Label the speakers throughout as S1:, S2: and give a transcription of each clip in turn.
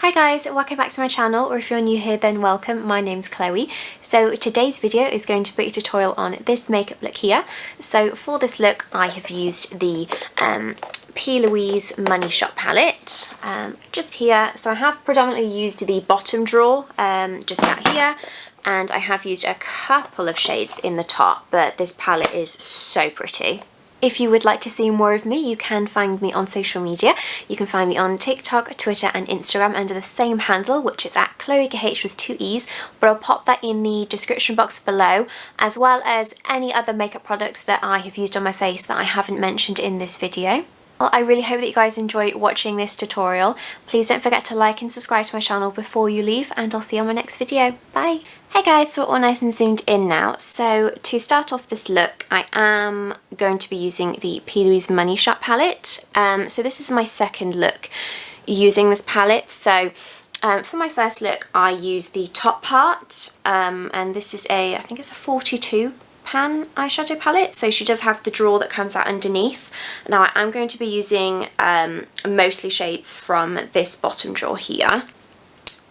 S1: Hi guys, welcome back to my channel, or if you're new here then welcome. My name's Chloe. So today's video is going to be a tutorial on this makeup look here. So for this look I have used the Plouise Money Shop palette just here. So I have predominantly used the bottom drawer just out here, and I have used a couple of shades in the top, but this palette is so pretty. If you would like to see more of me, you can find me on social media. You can find me on TikTok, Twitter and Instagram under the same handle, which is at KhloeKH with 2 E's, but I'll pop that in the description box below, as well as any other makeup products that I have used on my face that I haven't mentioned in this video. Well, I really hope that you guys enjoy watching this tutorial. Please don't forget to like and subscribe to my channel before you leave, and I'll see you on my next video. Bye! Hey guys, so we're all nice and zoomed in now. So to start off this look, I am going to be using the Plouise Money Shop palette. So this is my second look using this palette. So for my first look, I used the top part, and this is I think it's a 42 pan eyeshadow palette. So she does have the drawer that comes out underneath. Now I'm going to be using mostly shades from this bottom drawer here.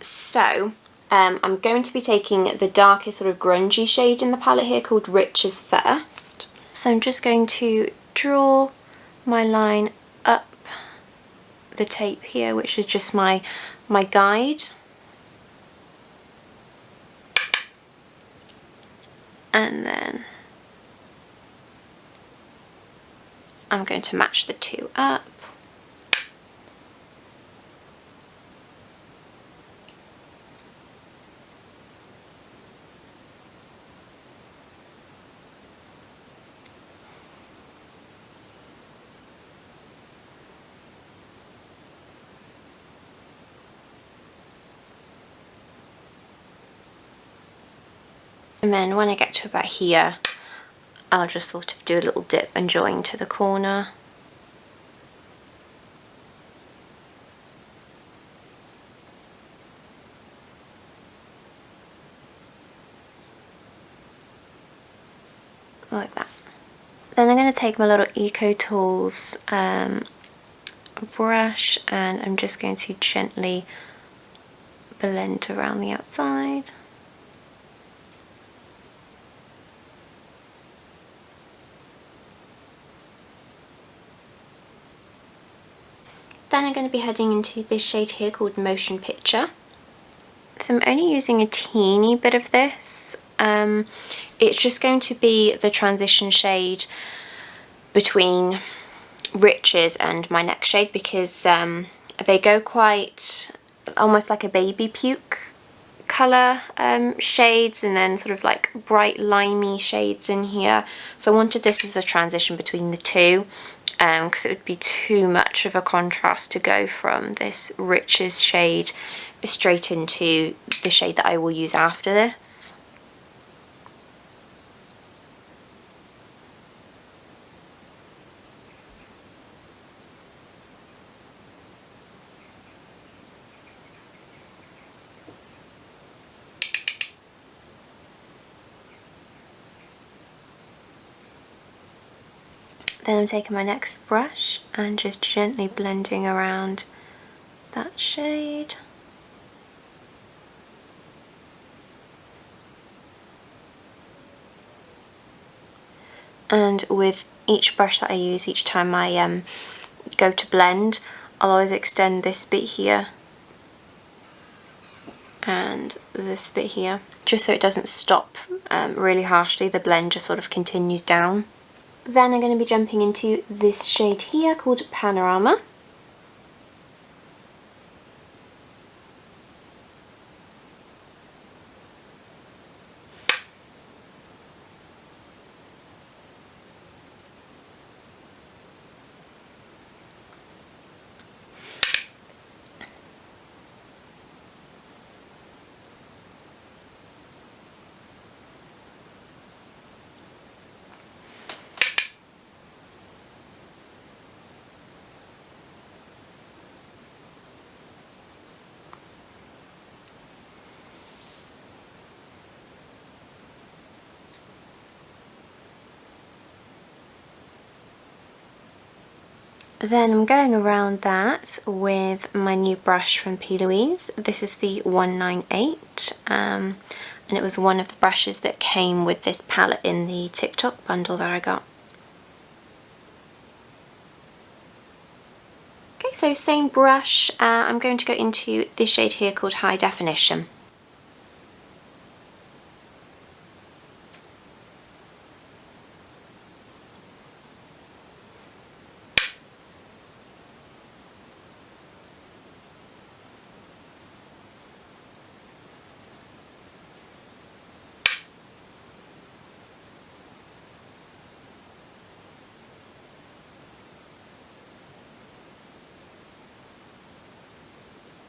S1: So I'm going to be taking the darkest sort of grungy shade in the palette here called Riches first. So I'm just going to draw my line up the tape here, which is just my guide. And then I'm going to match the two up. And then when I get to about here, I'll just sort of do a little dip and join to the corner. Like that. Then I'm going to take my little Eco Tools brush, and I'm just going to gently blend around the outside. Then I'm going to be heading into this shade here called Motion Picture. So I'm only using a teeny bit of this. It's just going to be the transition shade between Riches and my next shade, because they go quite almost like a baby puke colour shades, and then sort of like bright limey shades in here. So I wanted this as a transition between the two, because it would be too much of a contrast to go from this Riches shade straight into the shade that I will use after this. Then I'm taking my next brush and just gently blending around that shade. And with each brush that I use, each time I go to blend, I'll always extend this bit here and this bit here, just so it doesn't stop really harshly. The blend just sort of continues down. Then I'm going to be jumping into this shade here called Panorama. Then I'm going around that with my new brush from Plouise. This is the 198, and it was one of the brushes that came with this palette in the TikTok bundle that I got. Okay, so same brush, I'm going to go into this shade here called High Definition.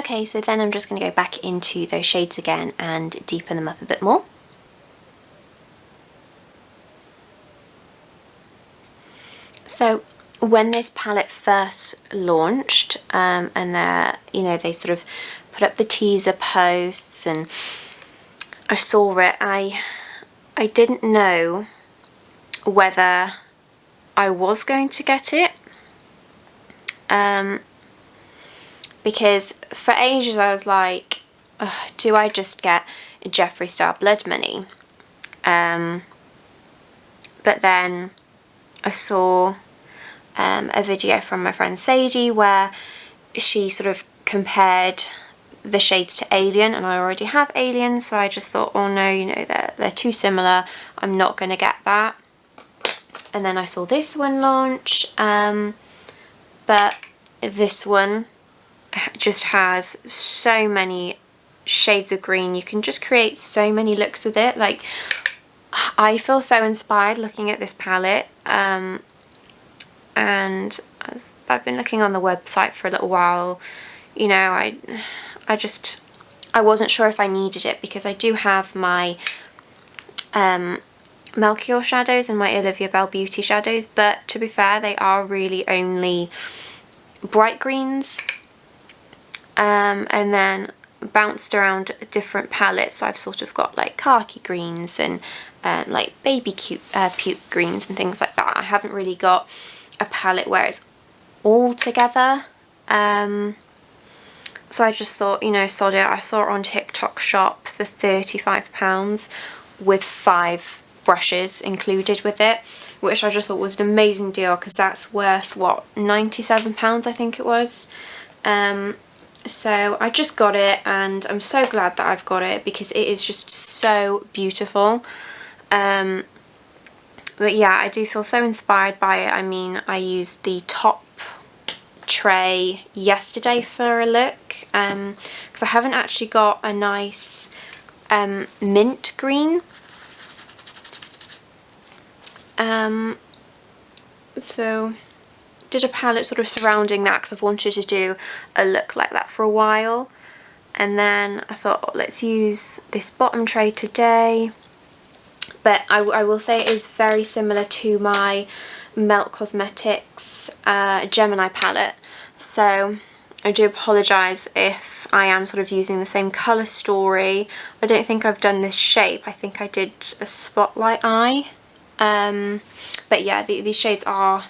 S1: Okay, so then I'm just going to go back into those shades again and deepen them up a bit more. So when this palette first launched, and they sort of put up the teaser posts and I saw it, I didn't know whether I was going to get it. Because for ages I was like, do I just get Jeffree Star Blood Money? But then I saw a video from my friend Sadie where she sort of compared the shades to Alien, and I already have Alien, so I just thought, oh no, you know, they're too similar, I'm not going to get that. And then I saw this one launch, but this one just has so many shades of green. You can just create so many looks with it. Like, I feel so inspired looking at this palette, and I've been looking on the website for a little while. You know, I wasn't sure if I needed it because I do have my Melchior shadows and my Olivia Bell Beauty shadows, but to be fair, they are really only bright greens. And then bounced around different palettes. I've sort of got like khaki greens and like baby puke greens and things like that. I haven't really got a palette where it's all together. So I just thought, you know, sod it. I saw it on TikTok Shop for £35 with 5 brushes included with it, which I just thought was an amazing deal because that's worth, what, £97 I think it was. So I just got it and I'm so glad that I've got it because it is just so beautiful. But yeah, I do feel so inspired by it. I mean, I used the top tray yesterday for a look because I haven't actually got a nice mint green. So did a palette sort of surrounding that because I've wanted to do a look like that for a while, and then I thought, oh, let's use this bottom tray today. But I will say it is very similar to my Melt Cosmetics Gemini palette, so I do apologise if I am sort of using the same colour story. I don't think I've done this shape. I think I did a Spotlight Eye, but yeah, these shades are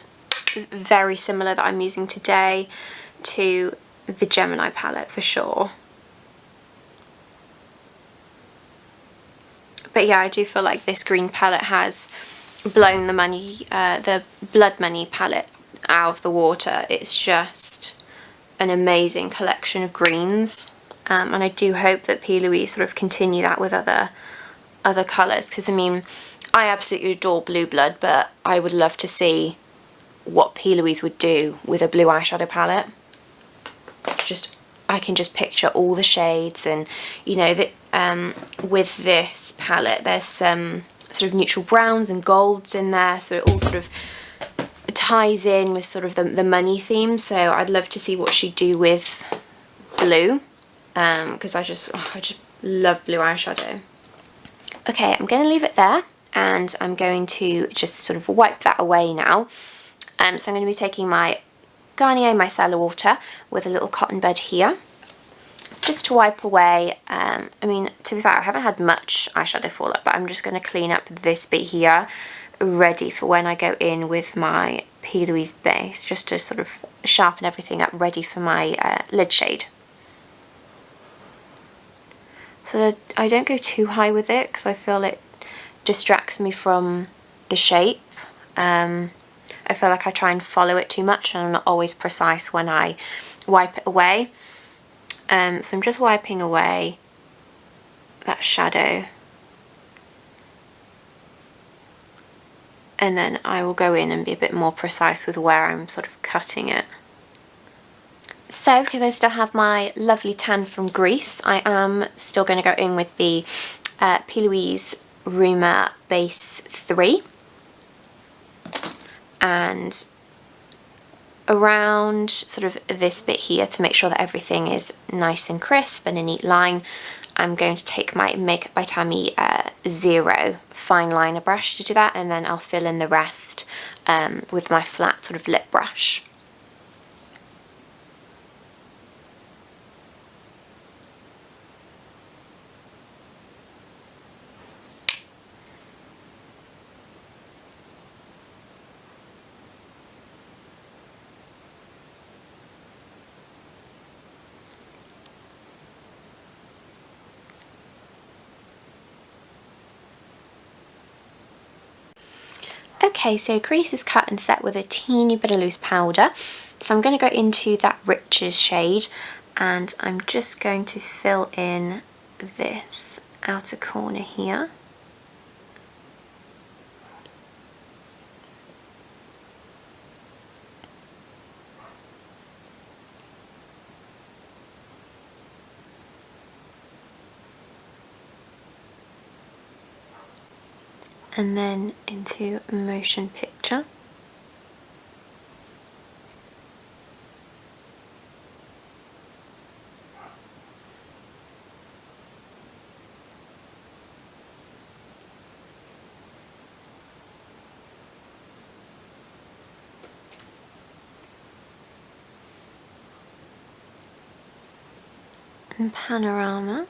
S1: very similar that I'm using today to the Gemini palette for sure. But yeah, I do feel like this green palette has blown the Blood Money palette out of the water. It's just an amazing collection of greens, and I do hope that Plouise sort of continue that with other colours, because I mean, I absolutely adore Blue Blood, but I would love to see what Plouise would do with a blue eyeshadow palette. I can just picture all the shades, and you know that with this palette there's some sort of neutral browns and golds in there, so it all sort of ties in with sort of the money theme. So I'd love to see what she'd do with blue, because I just love blue eyeshadow. Okay, I'm going to leave it there and I'm going to just sort of wipe that away now. So I'm going to be taking my Garnier Micellar water with a little cotton bud here, just to wipe away. I mean, to be fair, I haven't had much eyeshadow fall up, but I'm just going to clean up this bit here, ready for when I go in with my Plouise base, just to sort of sharpen everything up, ready for my lid shade. So I don't go too high with it because I feel it distracts me from the shape. I feel like I try and follow it too much and I'm not always precise when I wipe it away. So I'm just wiping away that shadow. And then I will go in and be a bit more precise with where I'm sort of cutting it. So, because I still have my lovely tan from Greece, I am still going to go in with the Plouise Rumour Base 3. And around sort of this bit here, to make sure that everything is nice and crisp and a neat line, I'm going to take my Makeup by Tammy 0 fine liner brush to do that, and then I'll fill in the rest with my flat sort of lip brush. Okay, so crease is cut and set with a teeny bit of loose powder. So I'm going to go into that Riches shade and I'm just going to fill in this outer corner here. And then into Motion Picture. And Panorama.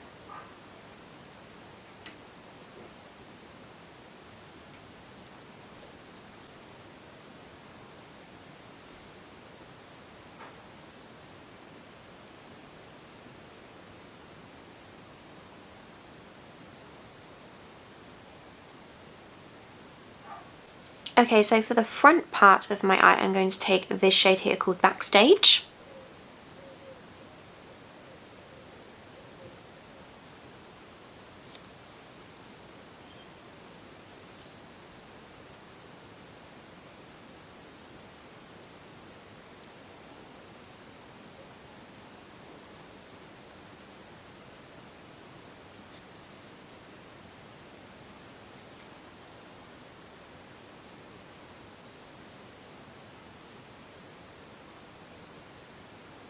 S1: Okay, so for the front part of my eye, I'm going to take this shade here called Backstage.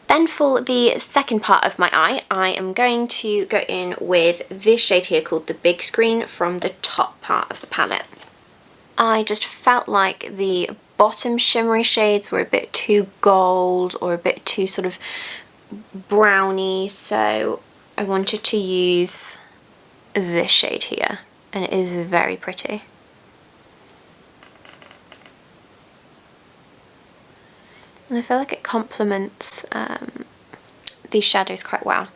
S1: Then for the second part of my eye, I am going to go in with this shade here called the Big Screen from the top part of the palette. I just felt like the bottom shimmery shades were a bit too gold or a bit too sort of browny, so I wanted to use this shade here, and it is very pretty. And I feel like it complements these shadows quite well.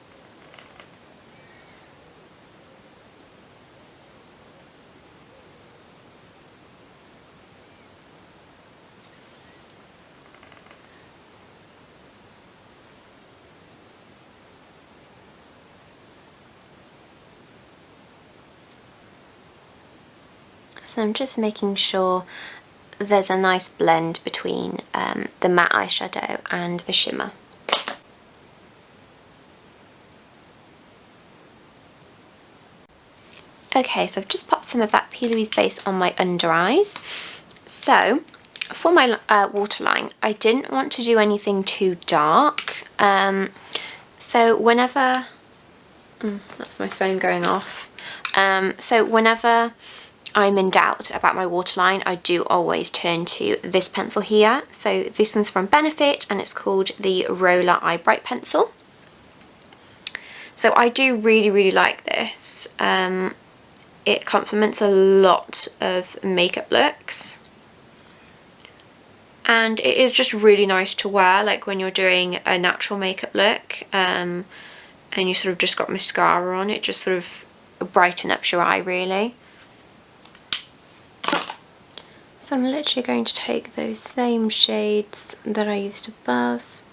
S1: So I'm just making sure there's a nice blend between the matte eyeshadow and the shimmer. Okay, so I've just popped some of that Plouise base on my under eyes. So for my waterline, I didn't want to do anything too dark. So whenever... that's my phone going off. So whenever I'm in doubt about my waterline, I do always turn to this pencil here. So this one's from Benefit and it's called the Roller Eye Bright Pencil. So I do really like this. It complements a lot of makeup looks. and it is just really nice to wear, like when you're doing a natural makeup look, and you sort of just got mascara on. It just sort of brighten up your eye, really. So I'm literally going to take those same shades that I used above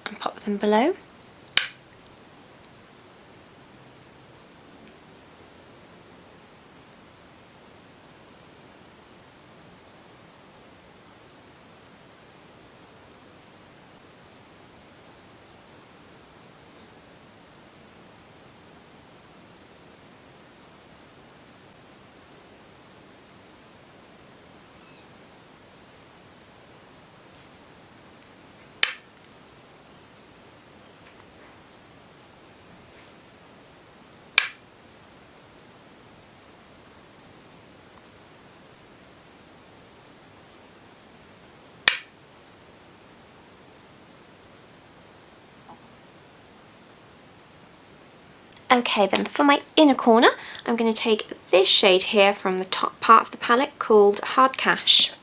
S1: and pop them below. Okay, then for my inner corner, I'm going to take this shade here from the top part of the palette called Hard Cash.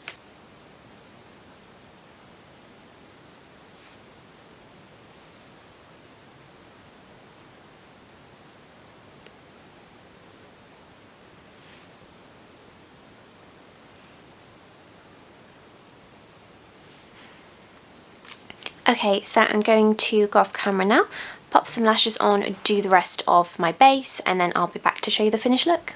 S1: Okay, so I'm going to go off camera now, pop some lashes on, do the rest of my base, and then I'll be back to show you the finished look.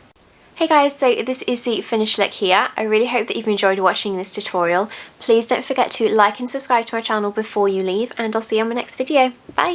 S1: Hey guys, so this is the finished look here. I really hope that you've enjoyed watching this tutorial. Please don't forget to like and subscribe to my channel before you leave, and I'll see you on my next video. Bye!